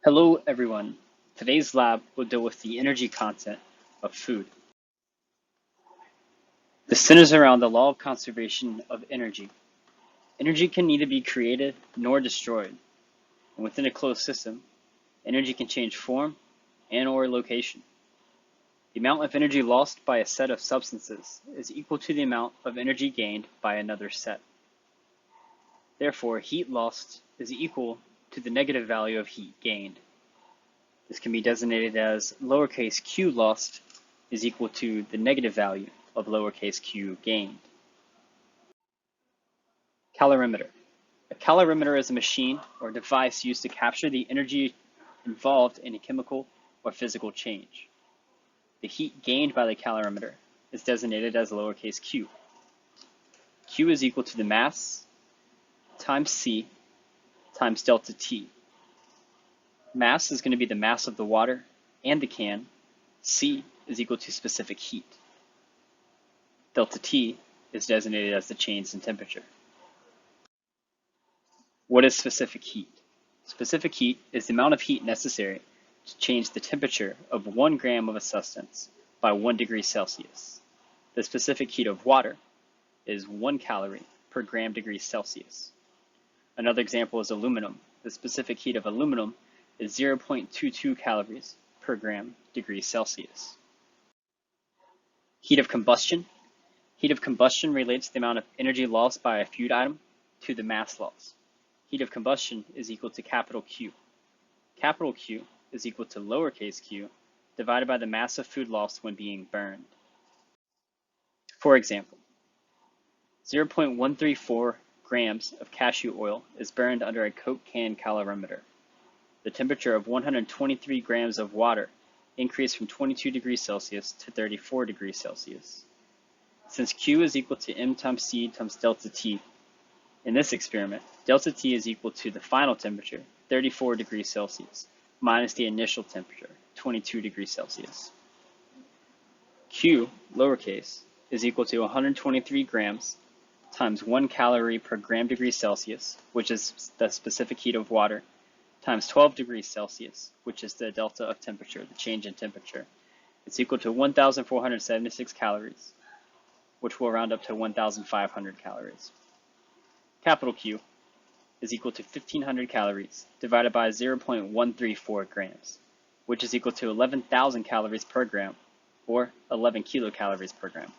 Hello everyone. Today's lab will deal with the energy content of food. This centers around the law of conservation of energy. Energy can neither be created nor destroyed. And within a closed system, energy can change form and/or location. The amount of energy lost by a set of substances is equal to the amount of energy gained by another set. Therefore, heat lost is equal to the negative value of heat gained. This can be designated as lowercase q lost is equal to the negative value of lowercase q gained. Calorimeter. A calorimeter is a machine or device used to capture the energy involved in a chemical or physical change. The heat gained by the calorimeter is designated as lowercase q. Q is equal to the mass times C times delta T. Mass is going to be the mass of the water and the can. C is equal to specific heat. Delta T is designated as the change in temperature. What is specific heat? Specific heat is the amount of heat necessary to change the temperature of 1 gram of a substance by 1 degree Celsius. The specific heat of water is 1 calorie per gram degree Celsius. Another example is aluminum. The specific heat of aluminum is 0.22 calories per gram degree Celsius. Heat of combustion. Heat of combustion relates the amount of energy lost by a food item to the mass loss. Heat of combustion is equal to capital Q. Capital Q is equal to lowercase q divided by the mass of food lost when being burned. For example, 0.134 grams of cashew oil is burned under a Coke can calorimeter. The temperature of 123 grams of water increased from 22 degrees Celsius to 34 degrees Celsius. Since Q is equal to m times C times delta T, in this experiment, delta T is equal to the final temperature, 34 degrees Celsius, minus the initial temperature, 22 degrees Celsius. Q, lowercase, is equal to 123 grams times 1 calorie per gram degree Celsius, which is the specific heat of water, times 12 degrees Celsius, which is the delta of temperature, the change in temperature. It's equal to 1,476 calories, which will round up to 1,500 calories. Capital Q is equal to 1,500 calories divided by 0.134 grams, which is equal to 11,000 calories per gram, or 11 kilocalories per gram.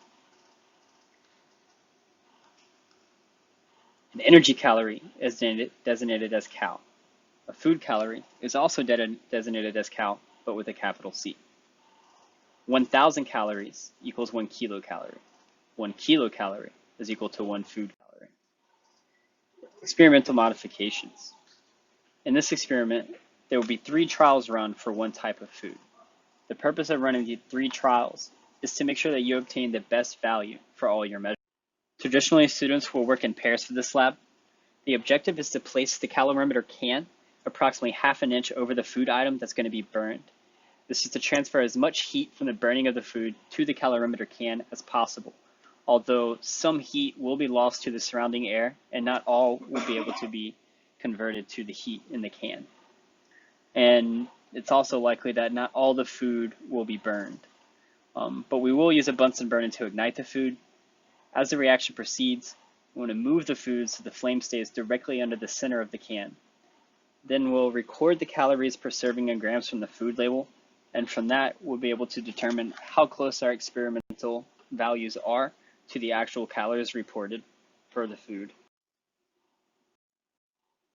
An energy calorie is designated as cal. A food calorie is also designated as cal, but with a capital C. 1,000 calories equals 1 kilocalorie. 1 kilocalorie is equal to 1 food calorie. Experimental modifications. In this experiment, there will be 3 trials run for one type of food. The purpose of running the 3 trials is to make sure that you obtain the best value for all your measures. Traditionally, students will work in pairs for this lab. The objective is to place the calorimeter can approximately half an inch over the food item that's going to be burned. This is to transfer as much heat from the burning of the food to the calorimeter can as possible, although some heat will be lost to the surrounding air and not all will be able to be converted to the heat in the can. And it's also likely that not all the food will be burned. But we will use a Bunsen burner to ignite the food. As the reaction proceeds, we want to move the food so the flame stays directly under the center of the can. Then we'll record the calories per serving in grams from the food label, and from that we'll be able to determine how close our experimental values are to the actual calories reported for the food.